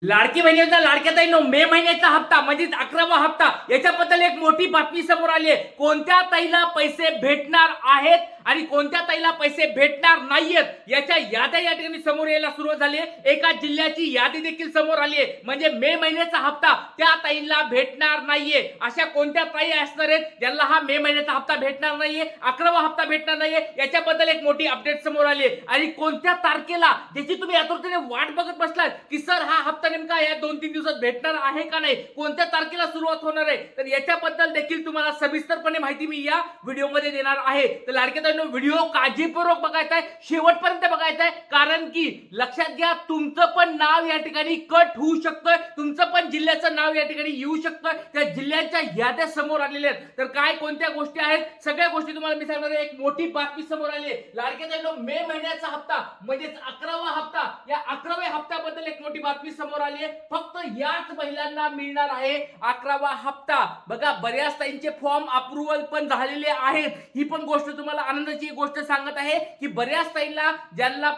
लाडकी बहिणीचा लाडक्या ताईंनो मे महिन्याचा हप्ता म्हणजेच 11वा हप्ता याच्याबद्दल एक मोठी बातमी समोर आली आहे। कोणत्या ताईला पैसे भेटणार आहेत आणि कोणत्या ताईला पैसे भेटणार नाहीयेत याच्या याद्या या ठिकाणी समोर यायला सुरुवात झाली आहे। एका जिल्ह्याची यादी देखील समोर आली आहे, म्हणजे मे महिन्याचा हप्ता त्या ताईला भेटणार नाहीये। अशा कोणत्या ताई असणार आहेत ज्यांना हा मे महिन्याचा हप्ता भेटणार नाहीये, 11वा हप्ता भेटणार नाहीये, याच्याबद्दल एक मोठी अपडेट समोर आली आहे। आणि कोणत्या तारखेला ज्याची तुम्ही आतुरतेने वाट बघत बसलात की सर हा हप्ता नेमका या 2-3 दिवसात भेटणार आहे का नाही, कोणत्या तारखेला सुरुवात होणार आहे, तर याच्याबद्दल देखील तुम्हाला सविस्तरपणे माहिती मी या व्हिडिओमध्ये देणार आहे। तर लाडक्या ताईंनो व्हिडिओ काळजीपूर्वक बघायचा आहे, शेवटपर्यंत बघायचा आहे, कारण की लक्षात घ्या तुमचं पण नाव या ठिकाणी कट होऊ शकतं, तुमचं पण जिल्ह्याचं नाव या ठिकाणी येऊ शकतं। त्या जिल्ह्यांच्या याद्या समोर आलेल्या आहेत, तर काय कोणत्या गोष्टी आहेत सगळ्या गोष्टी तुम्हाला मी सांगणार आहे। एक मोठी बातमी समोर आली आहे लाडक्या ताईंनो, मे महिन्याचा हप्ता म्हणजेच 11वा हप्ता, या 11व्या हप्त्याबद्दल एक मोठी बातमी समोर आली आहे। फक्त याच महिलांना मिळणार आहे 11वा हप्ता। बघा बऱ्याच ताईंचे फॉर्म अप्रूव्हल पण झालेले आहेत, ही पण गोष्ट तुम्हाला आनंदाची गोष्ट सांगत आहे की बऱ्याच ताईंना ज्यांना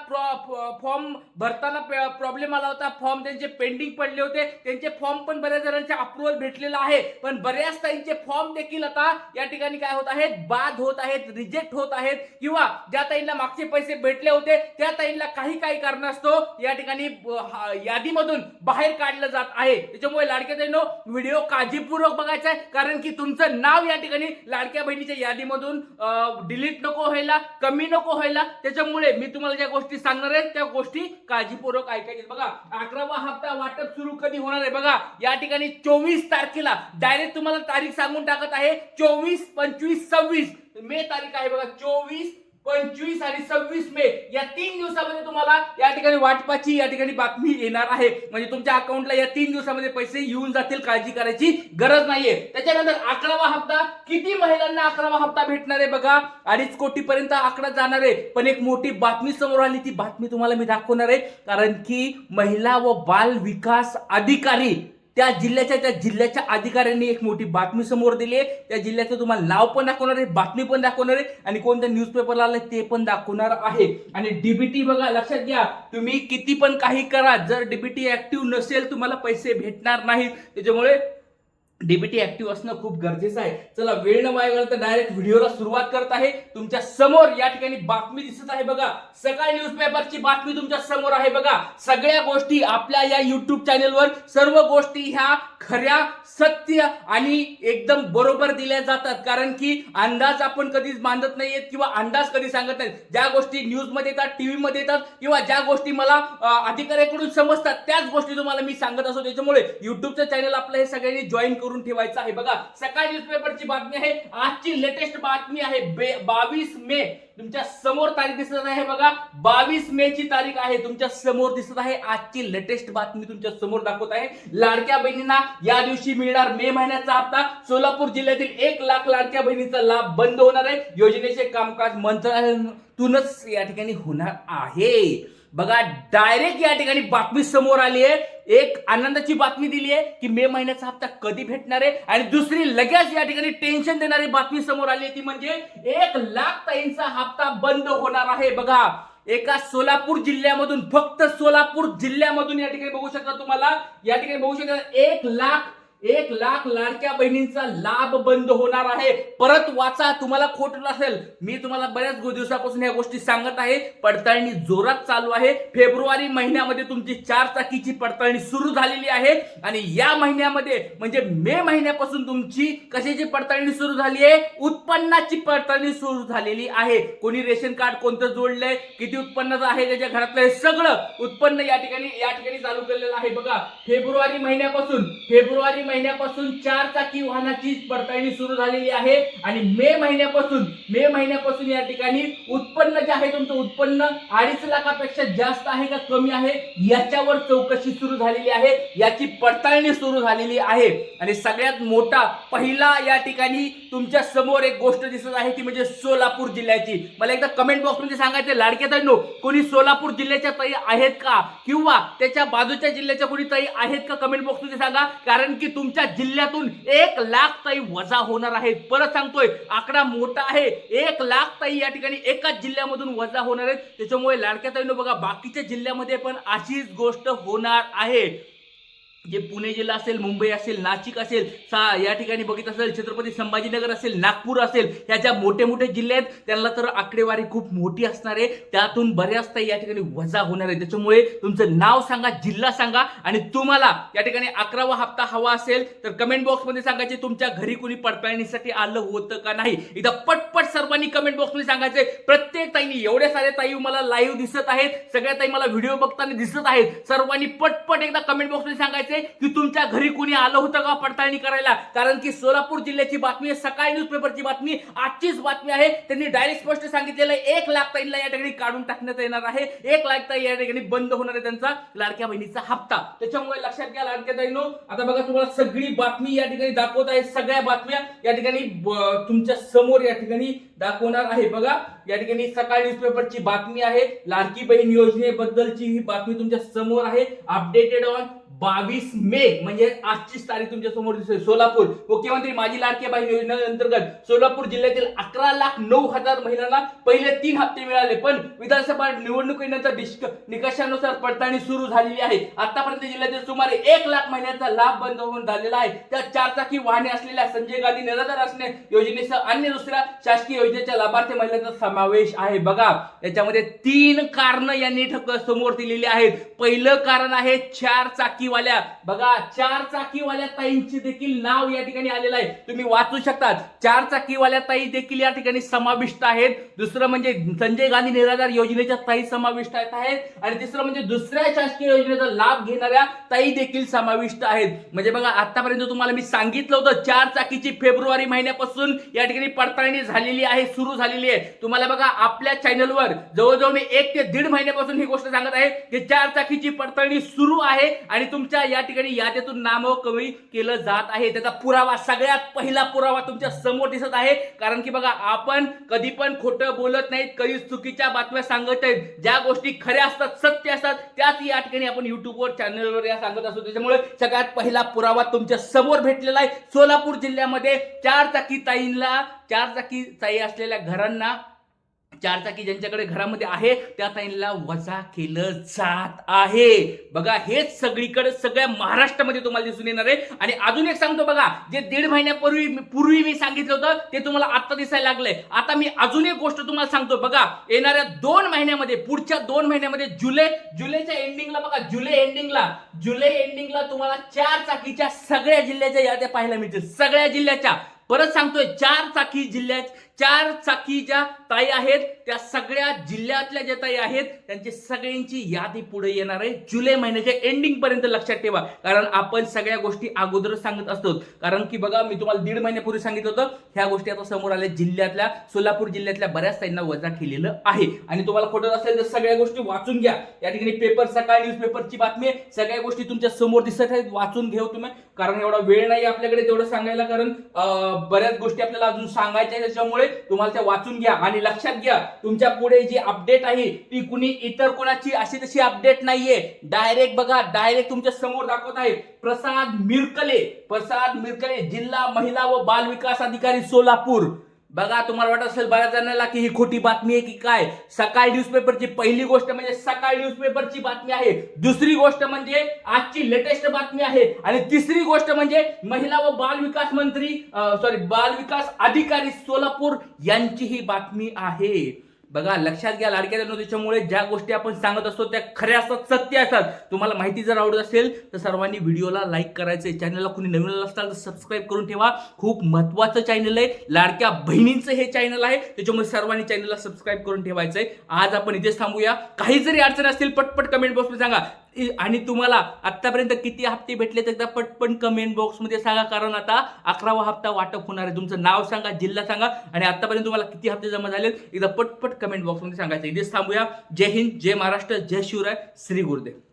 फॉर्म भरताना प्रॉब्लेम आला होता, फॉर्म त्यांचे पेंडिंग पडले होते, त्यांचे फॉर्म पण बऱ्याच जणांचे अप्रूव्हल भेटलेला आहे। पण बऱ्याच ताईंचे फॉर्म देखील आता या ठिकाणी काय होत आहेत, बाद होत आहेत, रिजेक्ट होत आहेत, किंवा ज्या ताईंना मागचे पैसे भेटले होते त्या ताईंना काही कारणास्तव या ठिकाणी यादीमधून बाहेर काढलं जात आहे। त्याच्यामुळे लाडक्या ताईंनो व्हिडिओ काळजीपूर्वक बघायचा आहे, कारण की तुमचं नाव या ठिकाणी लाडक्या बहिणीच्या यादीमधून डिलीट नको व्हायला, कमी नको व्हायला। त्याच्यामुळे मी तुम्हाला ज्या गोष्टी सांगणार आहे त्या गोष्टी काळजीपूर्वक ऐकायच्या। बघा 11वा हप्ता वाटप सुरू कधी होणार आहे, बघा या ठिकाणी 24 तारखेला डायरेक्ट तुम्हाला तारीख सांगून टाकत आहे। 24, 25, 26 मे तारीख आहे बघा, 24, 25 आणि 26 मे या 3 दिवसामध्ये तुम्हाला या ठिकाणी वाटपाची या ठिकाणी बातमी येणार आहे। म्हणजे तुमच्या अकाउंटला या 3 दिवसामध्ये पैसे येऊन जातील, काळजी करायची गरज नाहीये। त्याच्यानंतर 11वा हप्ता, किती महिलांना 11वा हप्ता भेटणार आहे, बघा 2.5 कोटी पर्यंत आकडा जाणार आहे। पण एक मोठी बातमी समोर आली, ती बातमी तुम्हाला मी दाखवणार आहे, कारण की महिला व बाल विकास अधिकारी त्या जिल्ह्याच्या अधिकाऱ्यांनी एक मोठी बातमी समोर दिली आहे। त्या जिल्ह्याचं तुम्हाला नाव पण दाखवणार आहे, बातमी पण दाखवणार आहे, आणि कोणत्या न्यूजपेपरला आलं ते पण दाखवणार आहे। आणि डीबीटी बघा लक्षात घ्या, तुम्ही किती पण काही करा, जर डीबीटी ऍक्टिव्ह नसेल तुम्हाला पैसे भेटणार नाहीत। त्याच्यामुळे डीबीटी ऍक्टिव्ह असणं खूप गरजेचं आहे। चला वेळ न वाया घालवता डायरेक्ट व्हिडिओला सुरुवात करत आहे। तुमच्या समोर या ठिकाणी बातमी दिसत आहे बघा, सकाळ न्यूजपेपरची बातमी तुमच्या समोर आहे बघा। सगळ्या गोष्टी आपल्या या युट्यूब चॅनलवर सर्व गोष्टी ह्या खऱ्या, सत्य आणि एकदम बरोबर दिल्या जातात, कारण की अंदाज आपण कधीच बांधत नाहीयेत किंवा अंदाज कधी सांगत नाहीत। ज्या गोष्टी न्यूज मध्ये येतात, टीव्ही मध्ये येतात, किंवा ज्या गोष्टी मला अधिकाऱ्याकडून समजतात त्याच गोष्टी तुम्हाला मी सांगत असतो। त्याच्यामुळे युट्यूबचं चॅनल आपलं हे सगळ्यांनी जॉईन करून ठेवायचं आहे। बघा सकाळ न्यूजपेपरची बातमी आहे, आजची लेटेस्ट बातमी आहे 22 मे, तुमच्या समोर तारीख दिसत आहे बघा, 22 मे ची तारीख आहे, तुमच्या समोर दिसत आहे। आजची लेटेस्ट बातमी तुमच्या समोर दाखवत आहे। लाडक्या बहिणींना या दिवशी मिळणार मे महिन्याचा हप्ता। सोलापूर जिल्ह्यातील 1 लाख लाडक्या बहिणीचा लाभ बंद होणार आहे। योजनेचे कामकाज मंत्रालयातूनच या ठिकाणी होणार आहे। बघा डायरेक्ट या ठिकाणी बातमी समोर आली आहे, एक आनंदाची बातमी दिली आहे की मे महिन्याचा हप्ता कधी भेटणार आहे, आणि दुसरी लगेच या ठिकाणी टेन्शन देणारी बातमी समोर आली आहे, ती म्हणजे 1 लाख ताईंचा हप्ता बंद होणार आहे। बघा एका सोलापूर जिल्ह्यामधून, फक्त सोलापूर जिल्ह्यामधून या ठिकाणी बघू शकता, तुम्हाला या ठिकाणी बघू शकता 1 लाख लाडक्या बहिणींचा लाभ बंद होणार आहे। परत वाचा, तुम्हाला खोट नसेल, मी तुम्हाला बऱ्याच दिवसापासून या गोष्टी सांगत आहे। पडताळणी जोरात चालू आहे। फेब्रुवारी महिन्यामध्ये तुमची 4 चाकीची पडताळणी सुरू झालेली आहे, आणि या महिन्यामध्ये म्हणजे मे महिन्यापासून तुमची कशाची पडताळणी सुरू झाली आहे, उत्पन्नाची पडताळणी सुरू झालेली आहे। कोणी रेशन कार्ड कोणतं जोडलंय, किती उत्पन्नाचं आहे, त्याच्या घरातलं हे सगळं उत्पन्न या ठिकाणी चालू केलेलं आहे। बघा फेब्रुवारी महिन्यापासून 4 चाकी वाहनाची पडताळणी सुरू झालेली आहे, आणि मे महिन्यापासून या ठिकाणी उत्पन्न जे आहे तुमचं उत्पन्न 2.5 लाखापेक्षा जास्त आहे का कमी आहे याच्यावर चौकशी सुरू झालेली आहे, याची पडताळणी सुरू झालेली आहे। आणि सगळ्यात मोठा पहिला या ठिकाणी तुमच्या समोर एक गोष्ट दिसत आहे, ती म्हणजे सोलापूर जिल्ह्याची। मला एकदा कमेंट बॉक्स मध्ये सांगायचं लाडक्या ताईंनो, कोणी सोलापूर जिल्ह्याच्या ताई आहेत का, किंवा त्याच्या बाजूच्या जिल्ह्याच्या कोणी ताई आहेत का, कमेंट बॉक्स मध्ये सांगा, कारण की तुमच्या जिल्ह्यातून 1 लाख ताई वजा होणार आहेत। परत सांगतोय आकडा मोठा आहे, 1 लाख ताई या ठिकाणी एकाच जिल्ह्यामधून वजा होणार आहेत। त्याच्यामुळे लाडक्या ताईंनो बघा बाकीच्या जिल्ह्यामध्ये पण अशीच गोष्ट होणार आहे। जे पुणे जिल्हा असेल, मुंबई असेल, नाशिक असेल, या ठिकाणी बघित असेल छत्रपती संभाजीनगर असेल, नागपूर असेल, ह्या ज्या मोठे मोठे जिल्हे आहेत त्यांना तर आकडेवारी खूप मोठी असणार आहे. त्यातून बऱ्याच ताई या ठिकाणी वजा होणार आहे. त्याच्यामुळे तुमचं नाव सांगा, जिल्हा सांगा आणि तुम्हाला या ठिकाणी 11वा हप्ता हवा असेल तर कमेंट बॉक्समध्ये सांगायचे तुमच्या घरी कोणी पडताळणीसाठी आलं होतं का नाही. इथं पटपट सर्वांनी कमेंट बॉक्समध्ये सांगायचे. प्रत्येक ताईंनी, एवढे सारे ताई मला लाईव्ह दिसत आहेत, सगळ्या ताई मला व्हिडिओ बघताना दिसत आहेत, सर्वांनी पटपट एकदा कमेंट बॉक्समध्ये सांगायचे की तुमच्या घरी कोणी आलं होतं का पडताळणी करायला. कारण की सोलापूर जिल्ह्याची बातमी आहे, सकाळी न्यूजपेपरची बातमी, आजचीच बातमी आहे. त्यांनी डायरेक्ट स्पष्ट सांगितलेलं 1 लाख ताईंना या ठिकाणी काढून टाकण्यात येणार आहे. 1 लाख ताई या ठिकाणी बंद होणार आहे त्यांचा लाडक्या बहिणीचा हप्ता. त्याच्यामुळे लक्षात घ्या लाडक्या ताईंनो, आता बघा तुम्हाला सगळी बातमी या ठिकाणी दाखवत आहे. सगळ्या बातम्या या ठिकाणी तुमच्या समोर या ठिकाणी दाखवणार आहे. बघा या ठिकाणी सकाळी न्यूजपेपरची बातमी आहे, लाडकी बहीण योजनेबद्दलची ही बातमी तुमच्या समोर आहे. अपडेटेड ऑन 22 मे म्हणजे आजचीच तारीख तुमच्या समोर दिसते. सोलापूर मुख्यमंत्री माझी लाडकी बहीण योजनेअंतर्गत सोलापूर जिल्ह्यातील 11,09,000 महिलांना पहिले 3 हप्ते मिळाले. पण विधानसभा निवडणुकीनंतर निकषानुसार पडताळणी सुरू झालेली आहे. आतापर्यंत जिल्ह्यातील सुमारे 1 लाख महिन्यांचा लाभ बंद होऊन झालेला आहे. त्या 4 चाकी वाहने असलेल्या संजय गांधी निराधार असणे योजनेसह अन्य दुसऱ्या शासकीय योजनेच्या लाभार्थी महिलांचा समावेश आहे. बघा याच्यामध्ये 3 कारण यांनी समोर दिलेली आहेत. पहिलं कारण आहे 4 चाकी वाल्या. बघा 4 चाकीवाल्या ताईंची देखील नाव या ठिकाणी आलेलं आहे, तुम्ही वाचू शकता. 4 चाकीवाल्या ताई देखील या ठिकाणी समाविष्ट आहेत. दुसरं म्हणजे संजय गांधी निराधार योजनेच्या ताई समाविष्ट आहेत आणि तिसरं म्हणजे दुसऱ्या शासकीय योजनेचा लाभ घेणाऱ्या ताई देखील समाविष्ट आहेत. म्हणजे बघा आतापर्यंत तुम्हाला मी सांगितलं होतं 4 चाकीची फेब्रुवारी महिन्यापासून या ठिकाणी पडताळणी झालेली आहे, सुरू झालेली आहे. तुम्हाला बघा आपल्या चॅनलवर जवळजवळ मी 1 ते 1.5 महिन्यापासून ही गोष्ट सांगत आहे की 4 चाकीची पडताळणी सुरू आहे आणि तुमच्या या ठिकाणी यादीतून नाव कमी केलं जात आहे. त्याचा पुरावा, सगळ्यात पहिला पुरावा तुमच्या समोर दिसत आहे. कारण की बघा आपण कधी पण खोटं बोलत नाहीत, कधी चुकीच्या बातम्या सांगत नाहीत. ज्या गोष्टी खऱ्या असतात, सत्य असतात, त्याच या ठिकाणी आपण युट्यूबवर, चॅनलवर या सांगत असतो. त्याच्यामुळे सगळ्यात पहिला पुरावा तुमच्या समोर भेटलेला आहे. सोलापूर जिल्ह्यामध्ये 4 चाकी ताईंना, 4 चाकी ताई असलेल्या घरांना, 4 चाकी ज्यांच्याकडे घरामध्ये आहे त्या ताईंना वजा केलं जात आहे. बघा हेच सगळीकडे सगळ्या महाराष्ट्रामध्ये तुम्हाला दिसून येणार आहे. आणि अजून एक सांगतो बघा, जे 1.5 महिन्यापूर्वी मी सांगितलं होतं ते तुम्हाला आता दिसायला लागलंय. आता मी अजून एक गोष्ट तुम्हाला सांगतो. बघा येणाऱ्या 2 महिन्यामध्ये, पुढच्या 2 महिन्यामध्ये जुलैच्या एंडिंगला, बघा जुलै एंडिंगला तुम्हाला 4 चाकीच्या सगळ्या जिल्ह्याच्या याद्या पाहायला मिळतील. सगळ्या जिल्ह्याच्या, परत सांगतोय 4 चाकी जिल्ह्यात, 4 चाकी ज्या ताई आहेत त्या सगळ्या जिल्ह्यातल्या ज्या ताई आहेत त्यांची सगळ्यांची यादी पुढे येणार आहे जुलै महिन्याच्या एंडिंग पर्यंत. लक्षात ठेवा, कारण आपण सगळ्या गोष्टी अगोदरच सांगत असतो. कारण की बघा मी तुम्हाला 1.5 महिन्यापूर्वी सांगितलं होतं, ह्या गोष्टी आता समोर आल्या. जिल्ह्यातल्या, सोलापूर जिल्ह्यातल्या बऱ्याच ताईंना वजा केलेलं आहे. आणि तुम्हाला खोटं असेल तर सगळ्या गोष्टी वाचून घ्या. या ठिकाणी पेपर, सकाळी न्यूजपेपरची बातमी आहे, सगळ्या गोष्टी तुमच्या समोर दिसत आहेत, वाचून घेऊ तुम्ही. कारण एवढा वेळ नाही आपल्याकडे तेवढं सांगायला, कारण बऱ्याच गोष्टी आपल्याला अजून सांगायच्या आहेत. त्याच्यामुळे तुम्हाला त्या वाचून घ्या. आणि लक्षात घ्या, तुमच्या पुढे जी अपडेट आहे ती कुणी इतर कोणाची अशी तशी अपडेट नाहीये. डायरेक्ट बघा, डायरेक्ट तुमच्या समोर दाखवत आहे प्रसाद मिरकले, जिल्हा महिला व बाल विकास अधिकारी सोलापूर. बघा तुम्हाला वाटत असेल बऱ्याच जणांना की ही खोटी बातमी आहे की काय. सकाळी न्यूजपेपरची पहिली गोष्ट म्हणजे सकाळी न्यूजपेपरची बातमी आहे, दुसरी गोष्ट म्हणजे आजची लेटेस्ट बातमी आहे, आणि तिसरी गोष्ट म्हणजे महिला व बाल विकास अधिकारी सोलापूर यांची ही बातमी आहे. बघा लक्षात घ्या लाडक्या बहिणींनो, त्याच्यामुळे ज्या गोष्टी आपण सांगत असतो त्या खऱ्या असतात, सत्य असतात. तुम्हाला माहिती जर आवडत असेल तर सर्वांनी व्हिडिओला लाईक करायचंय. चॅनलला कुणी नवीन असाल तर सबस्क्राईब करून ठेवा. खूप महत्त्वाचं चॅनल आहे, लाडक्या बहिणींचं हे चॅनल आहे, त्याच्यामुळे सर्वांनी चॅनलला सबस्क्राईब करून ठेवायचंय. आज आपण इथेच थांबूया. काही जरी अडचण असतील पटपट कमेंट बॉक्समध्ये सांगा. आणि तुम्हाला आतापर्यंत किती हप्ते भेटले एकदा पटपट कमेंट बॉक्समध्ये सांगा. कारण आता 11वा हप्ता वाटप होणार आहे. तुमचं नाव सांगा, जिल्हा सांगा आणि आतापर्यंत तुम्हाला किती हप्ते जमा झाले एकदा पटपट कमेंट बॉक्समध्ये सांगायचं. इथेच थांबूया. जय हिंद, जय महाराष्ट्र, जय शिवराय, श्री गुरुदेव.